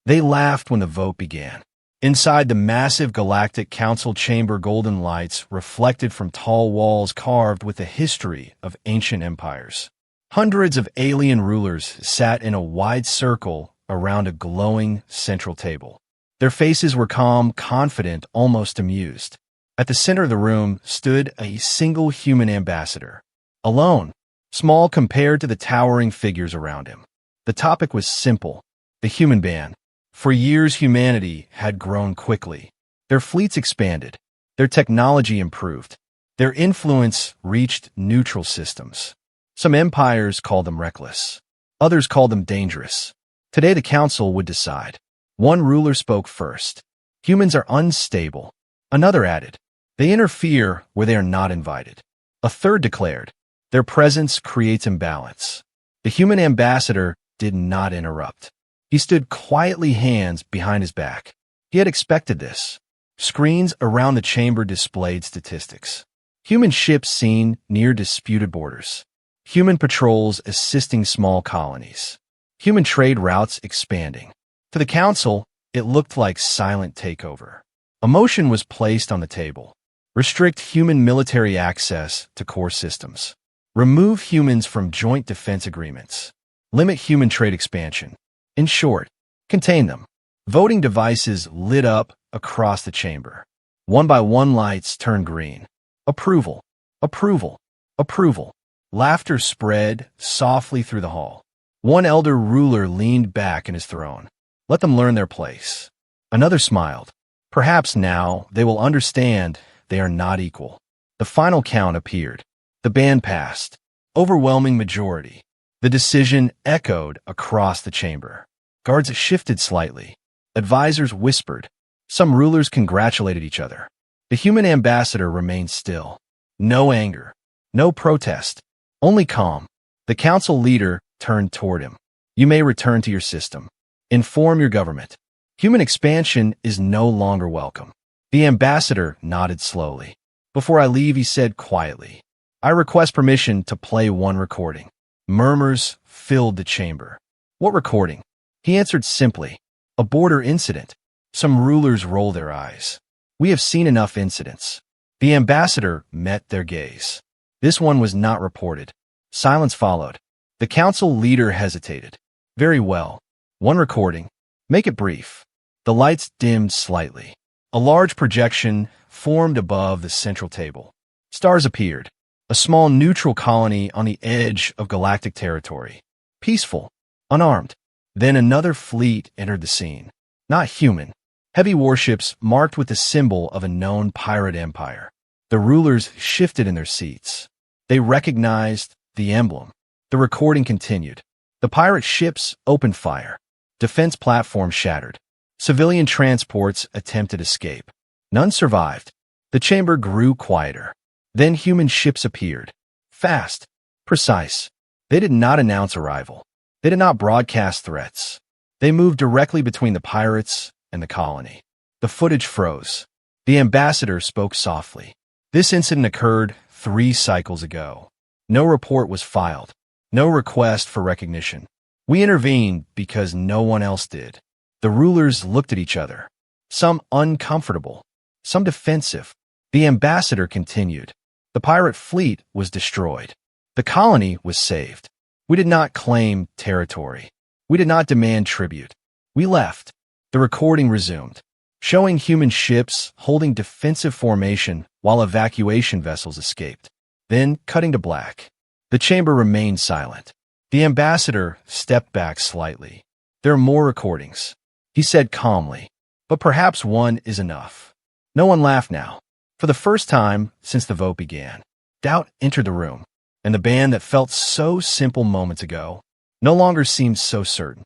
They laughed when the vote began. Inside the massive Galactic Council chamber, golden lights reflected from tall walls carved with the history of ancient empires. Hundreds of alien rulers sat in a wide circle around a glowing central table. Their faces were calm, confident, almost amused. At the center of the room stood a single human ambassador, alone, small compared to the towering figures around him. The topic was simple: the human ban. For years, humanity had grown quickly. Their fleets expanded. Their technology improved. Their influence reached neutral systems. Some empires called them reckless. Others called them dangerous. Today, the council would decide. One ruler spoke first. Humans are unstable. Another added. They interfere where they are not invited. A third declared. Their presence creates imbalance. The human ambassador did not interrupt. He stood quietly, hands behind his back. He had expected this. Screens around the chamber displayed statistics. Human ships seen near disputed borders. Human patrols assisting small colonies. Human trade routes expanding. To the council, it looked like silent takeover. A motion was placed on the table. Restrict human military access to core systems. Remove humans from joint defense agreements. Limit human trade expansion. In short, contain them. Voting devices lit up across the chamber. One by one, lights turned green. Approval, approval, approval. Laughter spread softly through the hall. One elder ruler leaned back in his throne. Let them learn their place. Another smiled. Perhaps now they will understand they are not equal. The final count appeared. The ban passed. Overwhelming majority. The decision echoed across the chamber. Guards shifted slightly. Advisors whispered. Some rulers congratulated each other. The human ambassador remained still. No anger. No protest. Only calm. The council leader turned toward him. You may return to your system. Inform your government. Human expansion is no longer welcome. The ambassador nodded slowly. Before I leave, he said quietly, I request permission to play one recording. Murmurs filled the chamber. What recording? He answered simply, a border incident. Some rulers rolled their eyes. We have seen enough incidents. The ambassador met their gaze. This one was not reported. Silence followed. The council leader hesitated. Very well. One recording. Make it brief. The lights dimmed slightly. A large projection formed above the central table. Stars appeared. A small neutral colony on the edge of galactic territory. Peaceful. Unarmed. Then another fleet entered the scene. Not human. Heavy warships marked with the symbol of a known pirate empire. The rulers shifted in their seats. They recognized the emblem. The recording continued. The pirate ships opened fire. Defense platforms shattered. Civilian transports attempted escape. None survived. The chamber grew quieter. Then human ships appeared. Fast. Precise. They did not announce arrival. They did not broadcast threats. They moved directly between the pirates and the colony. The footage froze. The ambassador spoke softly. This incident occurred 3 cycles ago. No report was filed. No request for recognition. We intervened because no one else did. The rulers looked at each other. Some uncomfortable. Some defensive. The ambassador continued. The pirate fleet was destroyed. The colony was saved. We did not claim territory. We did not demand tribute. We left. The recording resumed, showing human ships holding defensive formation while evacuation vessels escaped. Then, cutting to black. The chamber remained silent. The ambassador stepped back slightly. There are more recordings, he said calmly, but perhaps one is enough. No one laughed now. For the first time since the vote began, doubt entered the room, and the ban that felt so simple moments ago no longer seemed so certain.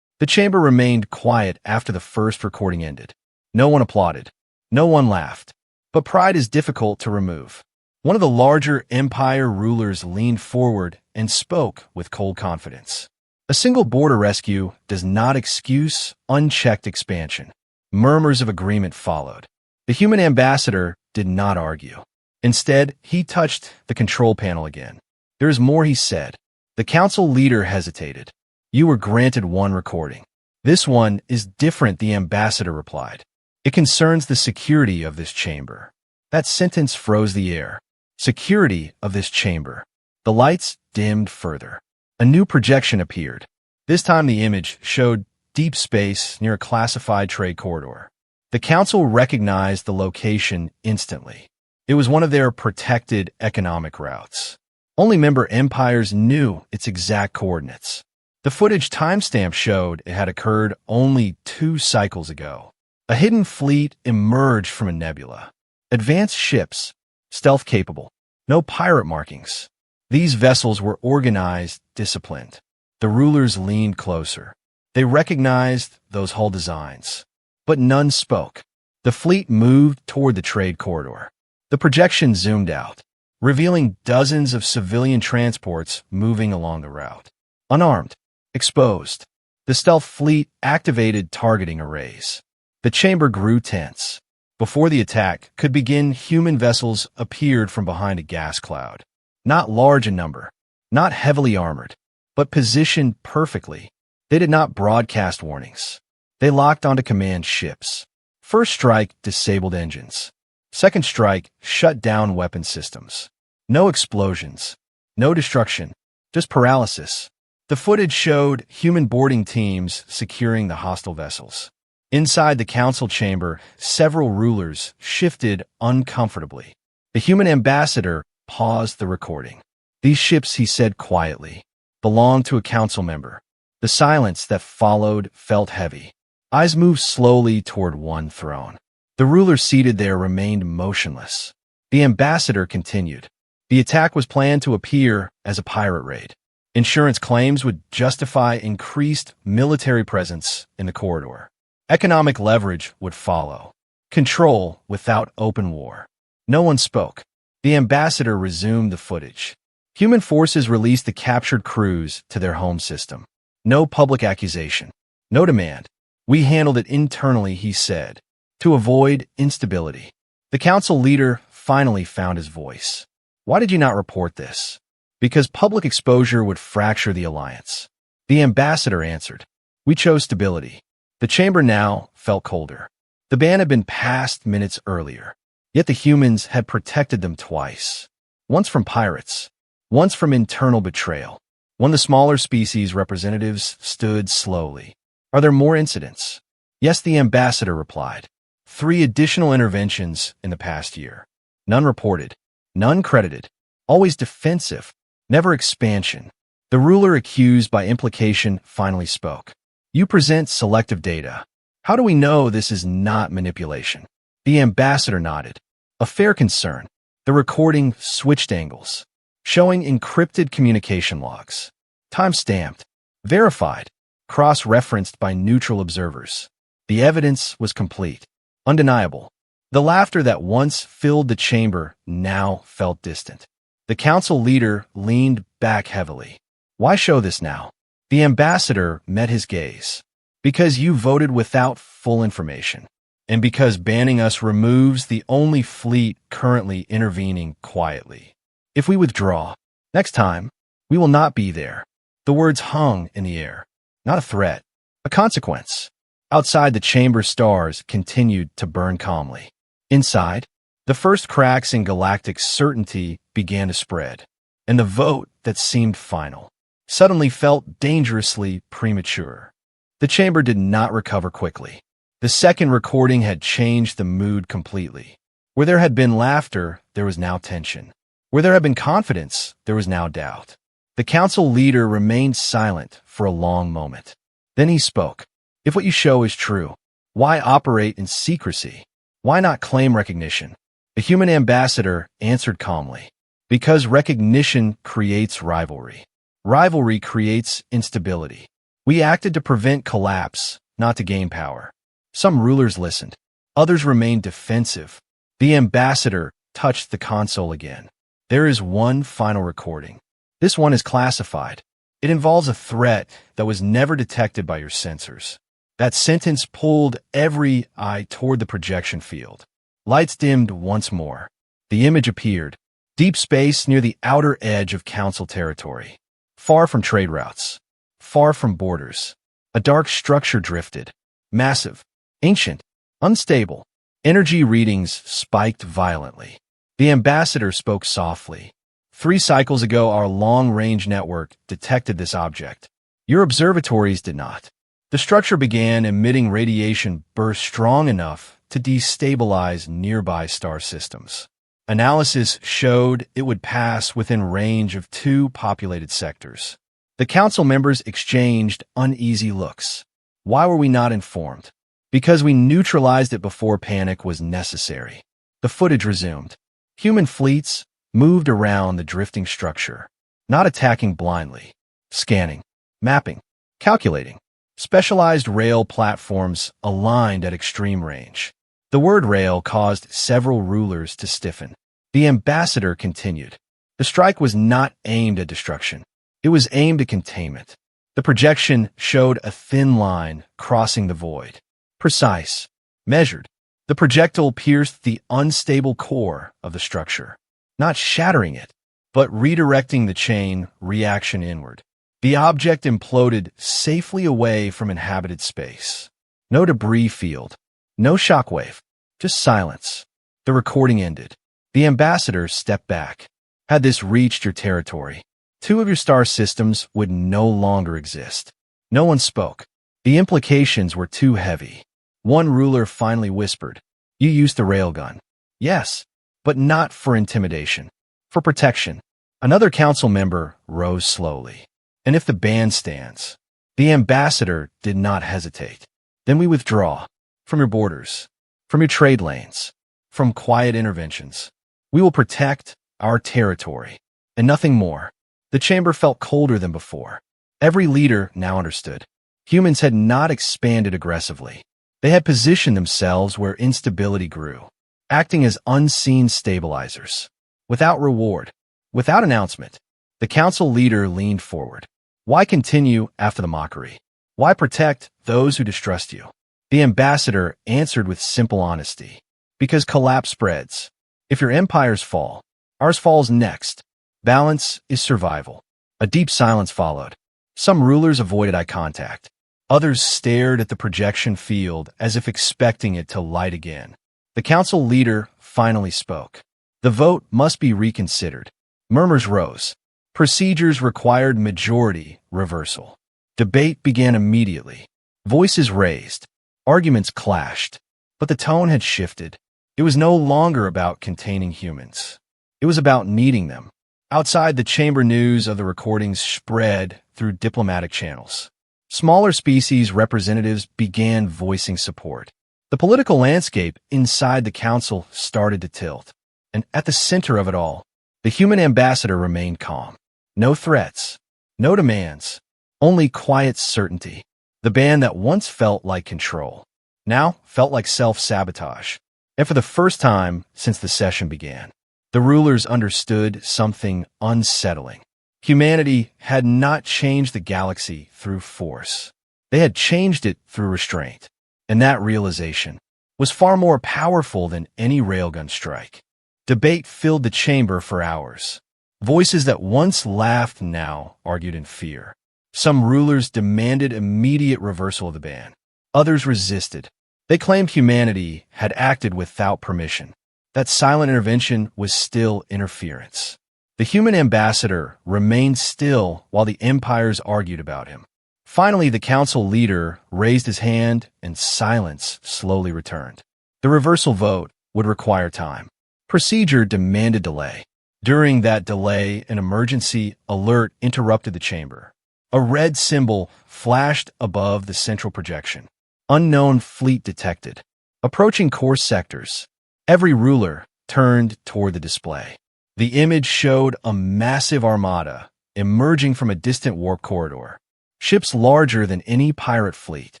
The chamber remained quiet after the first recording ended. No one applauded. No one laughed. But pride is difficult to remove. One of the larger empire rulers leaned forward and spoke with cold confidence. A single border rescue does not excuse unchecked expansion. Murmurs of agreement followed. The human ambassador did not argue. Instead, he touched the control panel again. There is more, he said. The council leader hesitated. You were granted one recording. This one is different, the ambassador replied. It concerns the security of this chamber. That sentence froze the air. Security of this chamber. The lights dimmed further. A new projection appeared. This time the image showed deep space near a classified trade corridor. The council recognized the location instantly. It was one of their protected economic routes. Only member empires knew its exact coordinates. The footage timestamp showed it had occurred only 2 cycles ago. A hidden fleet emerged from a nebula. Advanced ships, stealth-capable, no pirate markings. These vessels were organized, disciplined. The rulers leaned closer. They recognized those hull designs. But none spoke. The fleet moved toward the trade corridor. The projection zoomed out, revealing dozens of civilian transports moving along the route. Unarmed, exposed, the stealth fleet activated targeting arrays. The chamber grew tense. Before the attack could begin, human vessels appeared from behind a gas cloud. Not large in number, not heavily armored, but positioned perfectly. They did not broadcast warnings. They locked onto command ships. First strike disabled engines. Second strike shut down weapon systems. No explosions, no destruction, just paralysis. The footage showed human boarding teams securing the hostile vessels. Inside the council chamber, several rulers shifted uncomfortably. The human ambassador paused the recording. These ships, he said quietly, belonged to a council member. The silence that followed felt heavy. Eyes moved slowly toward one throne. The ruler seated there remained motionless. The ambassador continued. The attack was planned to appear as a pirate raid. Insurance claims would justify increased military presence in the corridor. Economic leverage would follow. Control without open war. No one spoke. The ambassador resumed the footage. Human forces released the captured crews to their home system. No public accusation. No demand. We handled it internally, he said, to avoid instability. The council leader finally found his voice. Why did you not report this? Because public exposure would fracture the alliance. The ambassador answered. We chose stability. The chamber now felt colder. The ban had been passed minutes earlier. Yet the humans had protected them twice. Once from pirates. Once from internal betrayal. When the smaller species representatives stood slowly. Are there more incidents? Yes, the ambassador replied. 3 additional interventions in the past year. None reported. None credited. Always defensive. Never expansion. The ruler accused by implication finally spoke. You present selective data. How do we know this is not manipulation? The ambassador nodded. A fair concern. The recording switched angles, showing encrypted communication logs. Time-stamped. Verified. Cross-referenced by neutral observers. The evidence was complete. Undeniable. The laughter that once filled the chamber now felt distant. The council leader leaned back heavily. Why show this now? The ambassador met his gaze. Because you voted without full information. And because banning us removes the only fleet currently intervening quietly. If we withdraw, next time, we will not be there. The words hung in the air. Not a threat, a consequence. Outside, the chamber stars continued to burn calmly. Inside, the first cracks in galactic certainty began to spread. And the vote that seemed final suddenly felt dangerously premature. The chamber did not recover quickly. The second recording had changed the mood completely. Where there had been laughter, there was now tension. Where there had been confidence, there was now doubt. The council leader remained silent for a long moment. Then he spoke. If what you show is true, why operate in secrecy? Why not claim recognition? The human ambassador answered calmly. Because recognition creates rivalry. Rivalry creates instability. We acted to prevent collapse, not to gain power. Some rulers listened. Others remained defensive. The ambassador touched the console again. There is one final recording. This one is classified. It involves a threat that was never detected by your sensors. That sentence pulled every eye toward the projection field. Lights dimmed once more. The image appeared. Deep space near the outer edge of council territory. Far from trade routes. Far from borders. A dark structure drifted. Massive, ancient, unstable. Energy readings spiked violently. The ambassador spoke softly. 3 cycles ago, our long-range network detected this object. Your observatories did not. The structure began emitting radiation bursts strong enough to destabilize nearby star systems. Analysis showed it would pass within range of 2 populated sectors. The council members exchanged uneasy looks. Why were we not informed? Because we neutralized it before panic was necessary. The footage resumed. Human fleets moved around the drifting structure, not attacking blindly. Scanning, mapping, calculating. Specialized rail platforms aligned at extreme range. The word rail caused several rulers to stiffen. The ambassador continued. The strike was not aimed at destruction. It was aimed at containment. The projection showed a thin line crossing the void. Precise, measured. The projectile pierced the unstable core of the structure, not shattering it, but redirecting the chain reaction inward. The object imploded safely away from inhabited space. No debris field, no shockwave, just silence. The recording ended. The ambassador stepped back. Had this reached your territory, 2 of your star systems would no longer exist. No one spoke. The implications were too heavy. One ruler finally whispered, "You used the railgun." "Yes, but not for intimidation. For protection." Another council member rose slowly. "And if the ban stands?" The ambassador did not hesitate. "Then we withdraw. From your borders. From your trade lanes. From quiet interventions. We will protect our territory. And nothing more." The chamber felt colder than before. Every leader now understood. Humans had not expanded aggressively. They had positioned themselves where instability grew, acting as unseen stabilizers. Without reward, without announcement, the council leader leaned forward. "Why continue after the mockery? Why protect those who distrust you?" The ambassador answered with simple honesty. "Because collapse spreads. If your empires fall, ours falls next. Balance is survival." A deep silence followed. Some rulers avoided eye contact. Others stared at the projection field as if expecting it to light again. The council leader finally spoke. "The vote must be reconsidered." Murmurs rose. Procedures required majority reversal. Debate began immediately. Voices raised. Arguments clashed. But the tone had shifted. It was no longer about containing humans. It was about needing them. Outside the chamber, news of the recordings spread through diplomatic channels. Smaller species representatives began voicing support. The political landscape inside the council started to tilt. And at the center of it all, the human ambassador remained calm. No threats, no demands, only quiet certainty. The ban that once felt like control now felt like self-sabotage. And for the first time since the session began, the rulers understood something unsettling. Humanity had not changed the galaxy through force. They had changed it through restraint. And that realization was far more powerful than any railgun strike. Debate filled the chamber for hours. Voices that once laughed now argued in fear. Some rulers demanded immediate reversal of the ban. Others resisted. They claimed humanity had acted without permission. That silent intervention was still interference. The human ambassador remained still while the empires argued about him. Finally, the council leader raised his hand and silence slowly returned. The reversal vote would require time. Procedure demanded delay. During that delay, an emergency alert interrupted the chamber. A red symbol flashed above the central projection. Unknown fleet detected. Approaching core sectors. Every ruler turned toward the display. The image showed a massive armada emerging from a distant warp corridor. Ships larger than any pirate fleet.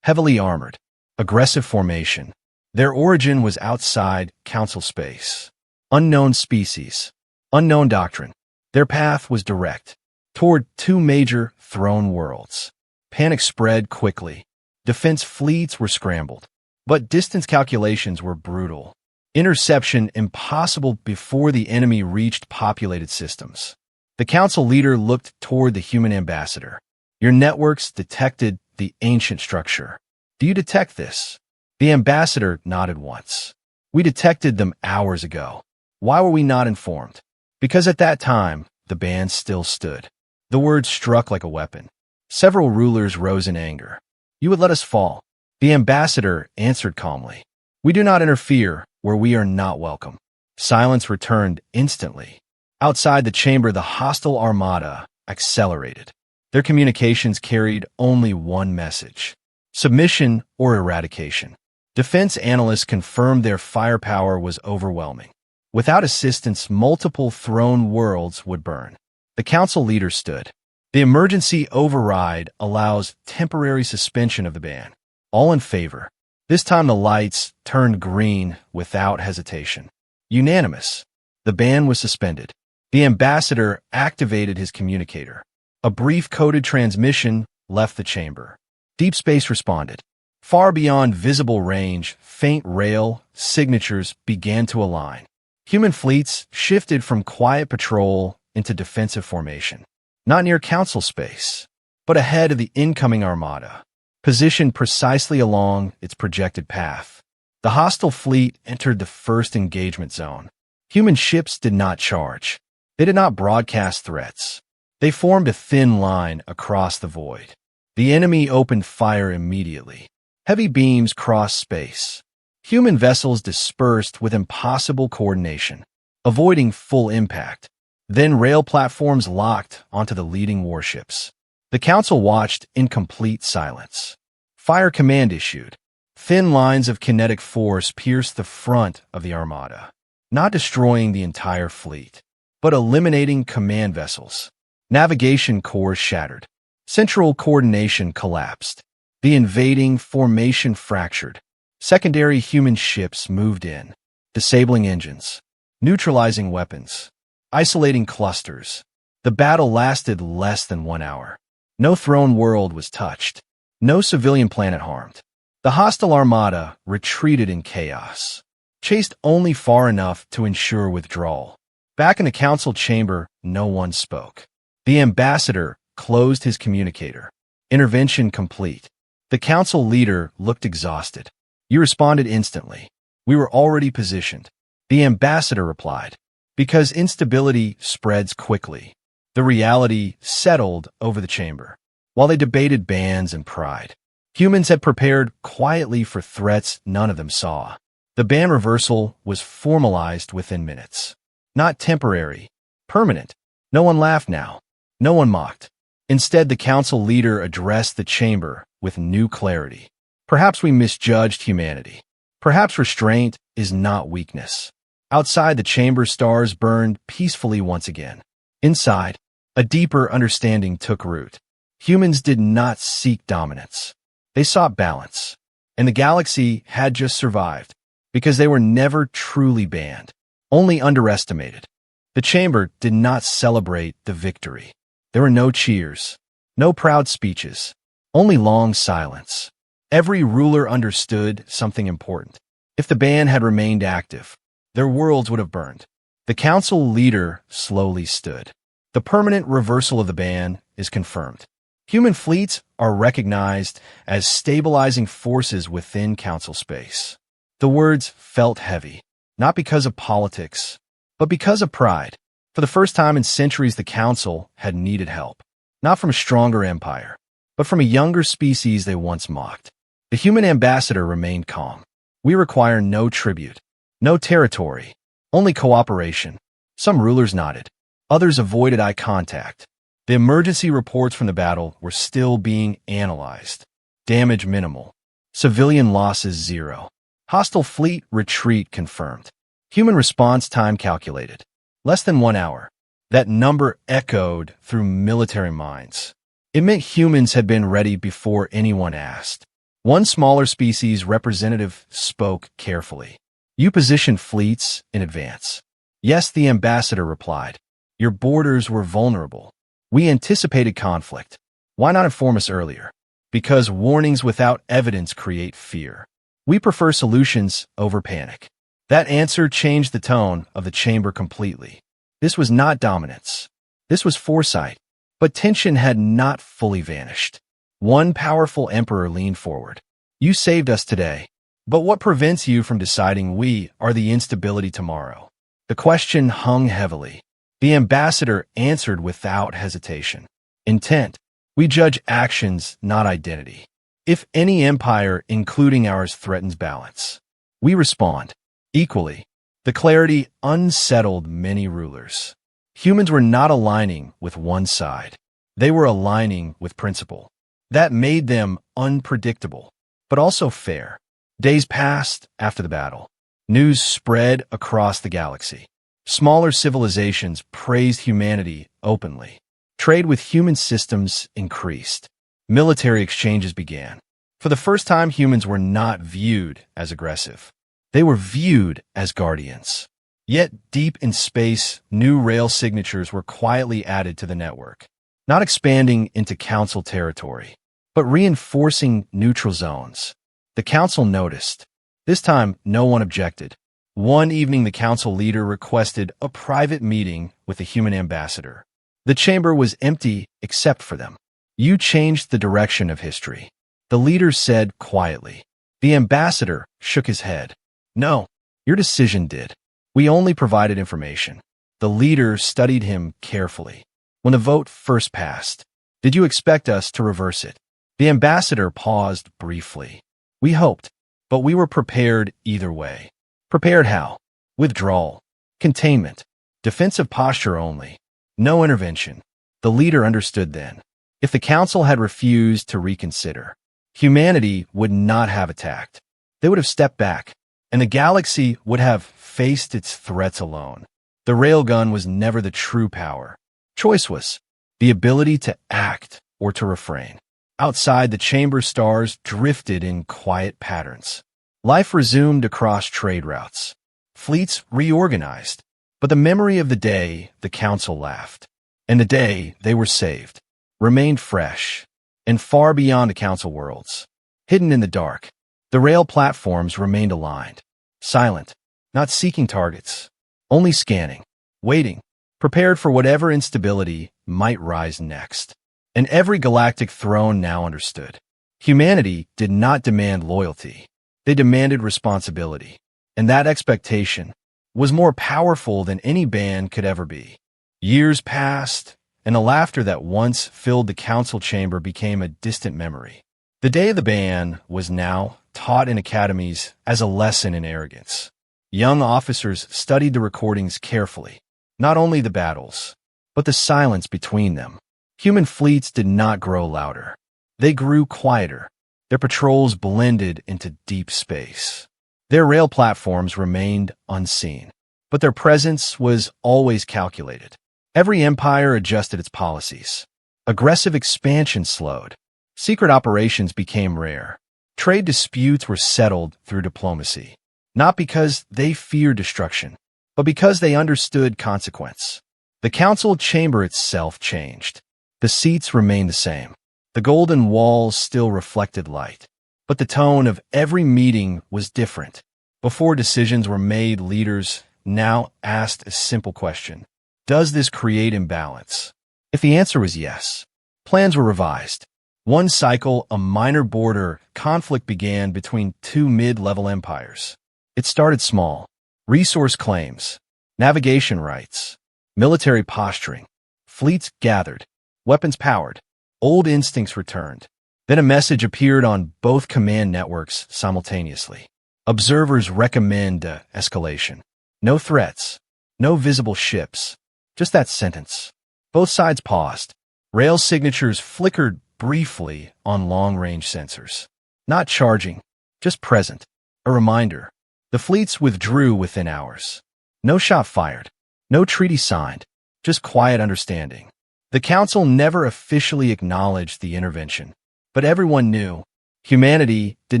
Heavily armored. Aggressive formation. Their origin was outside council space. Unknown species. Unknown doctrine. Their path was direct. Toward 2 major throne worlds. Panic spread quickly. Defense fleets were scrambled. But distance calculations were brutal. Interception impossible before the enemy reached populated systems. The council leader looked toward the human ambassador. Your networks detected the ancient structure. Do you detect this? The ambassador nodded once. We detected them hours ago. Why were we not informed? Because at that time, the band still stood. The words struck like a weapon. Several rulers rose in anger. You would let us fall. The ambassador answered calmly. We do not interfere where we are not welcome. Silence returned instantly. Outside the chamber, the hostile armada accelerated. Their communications carried only one message: submission or eradication. Defense analysts confirmed their firepower was overwhelming. Without assistance, multiple throne worlds would burn. The council leader stood. The emergency override allows temporary suspension of the ban. All in favor. This time the lights turned green without hesitation. Unanimous. The ban was suspended. The ambassador activated his communicator. A brief coded transmission left the chamber. Deep space responded. Far beyond visible range, faint rail signatures began to align. Human fleets shifted from quiet patrol into defensive formation. Not near council space, but ahead of the incoming armada, positioned precisely along its projected path. The hostile fleet entered the first engagement zone. Human ships did not charge. They did not broadcast threats. They formed a thin line across the void. The enemy opened fire immediately. Heavy beams crossed space. Human vessels dispersed with impossible coordination, avoiding full impact. Then rail platforms locked onto the leading warships. The council watched in complete silence. Fire command issued. Thin lines of kinetic force pierced the front of the armada, not destroying the entire fleet, but eliminating command vessels. Navigation cores shattered. Central coordination collapsed. The invading formation fractured. Secondary human ships moved in, disabling engines, neutralizing weapons, isolating clusters. The battle lasted less than 1 hour. No throne world was touched. No civilian planet harmed. The hostile armada retreated in chaos, chased only far enough to ensure withdrawal. Back in the council chamber, no one spoke. The ambassador closed his communicator. Intervention complete. The council leader looked exhausted. You responded instantly. We were already positioned. The ambassador replied. Because instability spreads quickly. The reality settled over the chamber. While they debated bans and pride, humans had prepared quietly for threats none of them saw. The ban reversal was formalized within minutes. Not temporary, permanent. No one laughed now. No one mocked. Instead, the council leader addressed the chamber with new clarity. Perhaps we misjudged humanity. Perhaps restraint is not weakness. Outside the chamber, stars burned peacefully once again. Inside, a deeper understanding took root. Humans did not seek dominance. They sought balance. And the galaxy had just survived because they were never truly banned, only underestimated. The chamber did not celebrate the victory. There were no cheers, no proud speeches, only long silence. Every ruler understood something important. If the ban had remained active, their worlds would have burned. The council leader slowly stood. The permanent reversal of the ban is confirmed. Human fleets are recognized as stabilizing forces within council space. The words felt heavy, not because of politics, but because of pride. For the first time in centuries, the council had needed help, not from a stronger empire, but from a younger species they once mocked. The human ambassador remained calm. We require no tribute, no territory, only cooperation. Some rulers nodded. Others avoided eye contact. The emergency reports from the battle were still being analyzed. Damage minimal. Civilian losses 0. Hostile fleet retreat confirmed. Human response time calculated. Less than 1 hour. That number echoed through military minds. It meant humans had been ready before anyone asked. One smaller species representative spoke carefully. You positioned fleets in advance. Yes, the ambassador replied. Your borders were vulnerable. We anticipated conflict. Why not inform us earlier? Because warnings without evidence create fear. We prefer solutions over panic. That answer changed the tone of the chamber completely. This was not dominance. This was foresight. But tension had not fully vanished. One powerful emperor leaned forward. You saved us today. But what prevents you from deciding we are the instability tomorrow? The question hung heavily. The ambassador answered without hesitation. Intent. We judge actions, not identity. If any empire, including ours, threatens balance, we respond equally. The clarity unsettled many rulers. Humans were not aligning with one side. They were aligning with principle. That made them unpredictable, but also fair. Days passed after the battle. News spread across the galaxy. Smaller civilizations praised humanity openly. Trade with human systems increased. Military exchanges began. For the first time, humans were not viewed as aggressive. They were viewed as guardians. Yet, deep in space, new rail signatures were quietly added to the network, not expanding into Council territory, but reinforcing neutral zones. The Council noticed. This time, no one objected. One evening, the Council leader requested a private meeting with the human ambassador. The chamber was empty except for them. You changed the direction of history, the leader said quietly. The ambassador shook his head. No, your decision did. We only provided information. The leader studied him carefully. When the vote first passed, did you expect us to reverse it? The ambassador paused briefly. We hoped, but we were prepared either way. Prepared how? Withdrawal, containment, defensive posture only. No intervention. The leader understood then. If the council had refused to reconsider, humanity would not have attacked. They would have stepped back, and the galaxy would have faced its threats alone. The railgun was never the true power. Choice was the ability to act or to refrain. Outside, the chamber stars drifted in quiet patterns. Life resumed across trade routes. Fleets reorganized. But the memory of the day the council laughed, and the day they were saved, remained fresh and far beyond the council worlds. Hidden in the dark, the rail platforms remained aligned, silent, not seeking targets, only scanning, waiting, prepared for whatever instability might rise next. And every galactic throne now understood. Humanity did not demand loyalty. They demanded responsibility. And that expectation was more powerful than any ban could ever be. Years passed, and the laughter that once filled the council chamber became a distant memory. The day of the ban was now taught in academies as a lesson in arrogance. Young officers studied the recordings carefully, not only the battles, but the silence between them. Human fleets did not grow louder. They grew quieter. Their patrols blended into deep space. Their rail platforms remained unseen, but their presence was always calculated. Every empire adjusted its policies. Aggressive expansion slowed. Secret operations became rare. Trade disputes were settled through diplomacy, not because they feared destruction, but because they understood consequence. The council chamber itself changed. The seats remained the same. The golden walls still reflected light, but the tone of every meeting was different. Before decisions were made, leaders now asked a simple question. Does this create imbalance? If the answer was yes, plans were revised. One cycle, a minor border conflict began between two mid-level empires. It started small. Resource claims, navigation rights, military posturing. Fleets gathered, weapons powered. Old instincts returned. Then a message appeared on both command networks simultaneously. Observers recommend escalation. No threats, no visible ships, just that sentence. Both sides paused. Rail signatures flickered briefly on long-range sensors. Not charging, just present. A reminder. The fleets withdrew within hours. No shot fired, no treaty signed, just quiet understanding. The council never officially acknowledged the intervention, but everyone knew humanity did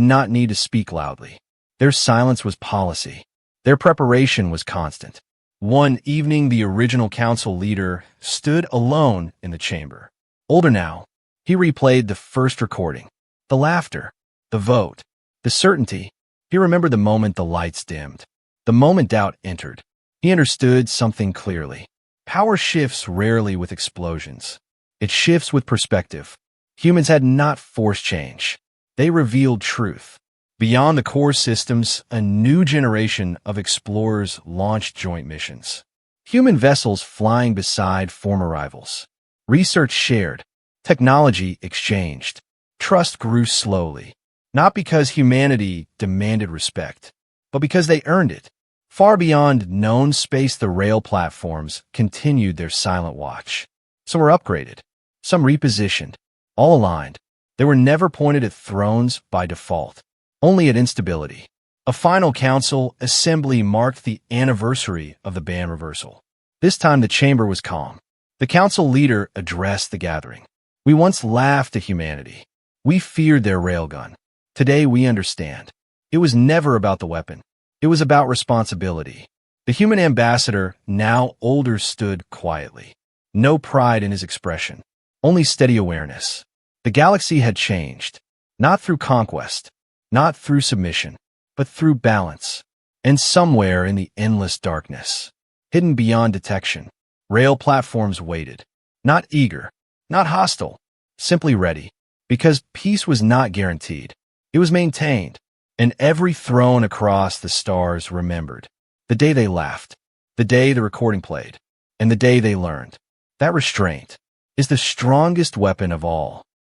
not need to speak loudly. Their silence was policy. Their preparation was constant. One evening, the original council leader stood alone in the chamber. Older now, he replayed the first recording. The laughter, the vote, the certainty. He remembered the moment the lights dimmed, the moment doubt entered. He understood something clearly. Power shifts rarely with explosions. It shifts with perspective. Humans had not forced change. They revealed truth. Beyond the core systems, a new generation of explorers launched joint missions. Human vessels flying beside former rivals. Research shared. Technology exchanged. Trust grew slowly. Not because humanity demanded respect, but because they earned it. Far beyond known space, the rail platforms continued their silent watch. Some were upgraded, some repositioned, all aligned. They were never pointed at thrones by default, only at instability. A final council assembly marked the anniversary of the ban reversal. This time the chamber was calm. The council leader addressed the gathering. We once laughed at humanity. We feared their railgun. Today we understand. It was never about the weapon. It was about responsibility. The human ambassador, now older, stood quietly. No pride in his expression, only steady awareness. The galaxy had changed, not through conquest, not through submission, but through balance. And somewhere in the endless darkness, hidden beyond detection, rail platforms waited. Not eager, not hostile, simply ready. Because peace was not guaranteed. It was maintained. And every throne across the stars remembered. The day they laughed, the day the recording played, and the day they learned. That restraint is the strongest weapon of all.